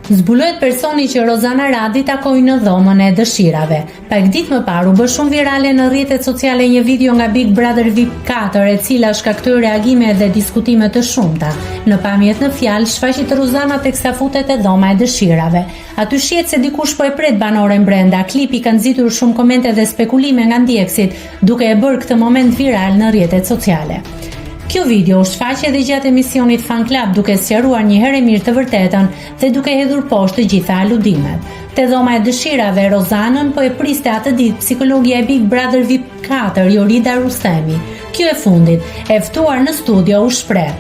Zbulohet personi që Rozana Radi takoi në dhomën e dëshirave. Pak ditë më parë u bë shumë virale në rrjetet sociale një video nga Big Brother VIP 4, e cila shkaktoi reagime dhe diskutime të shumta. Në pamjet në fjalë shfaqet Rozana teksa futet te dhoma e dëshirave. Aty shihet se dikush po e pret banoren brenda. Klipi ka nxitur shumë komente dhe spekulime nga ndjekësit, duke e bërë këtë moment viral në rrjetet sociale. Kjo video u shfaqe edhe gjatë emisionit Fan Club, duke sqaruar një herë mirë të vërtetën dhe duke hedhur poshtë të gjitha aludimet. Te dhoma e dëshirave, Rozanën po e priste atë ditë psikologja e Big Brother VIP 4, Jorida Rustemi. Kjo e fundit, e ftuar në studio u shpreh: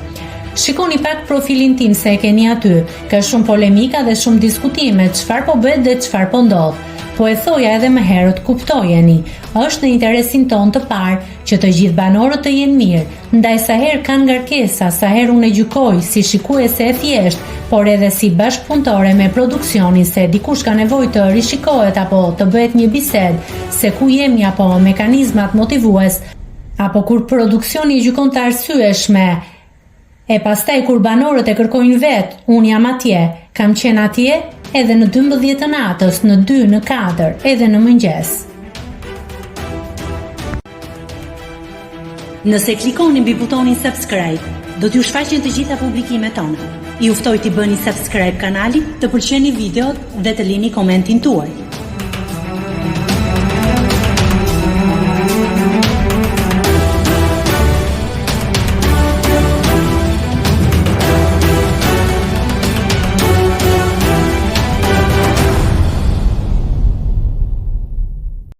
"Shikoni pak profilin tim se e keni aty. Ka shumë polemika dhe shumë diskutime, çfarë po bëhet dhe çfarë po ndodh. Po e thoja edhe më herët, kuptojeni, është në interesin ton të parë që të gjithë banorët të jenë mirë, ndaj sa herë kanë ngarkesa, sa herë unë e gjykoj si shikuese e thjesht, por edhe si bashkëpunëtore me produksionin, se dikush ka nevojë të rishikohet apo të bëhet një bisedë se ku jemi apo mekanizmat motivues, apo kur produksioni gjykon të arsyeshme. E pastaj kur banorët e kërkojnë vetë, unë jam atje, kam qenë atje edhe në 12 të natës, në 2, në 4, edhe në mëngjes." Nëse klikoni mbi butonin subscribe, do t'ju shfaqen të gjitha publikimet tona. Ju ftoj t'i bëni subscribe kanalit, të pëlqeni videot dhe të lini komentin tuaj.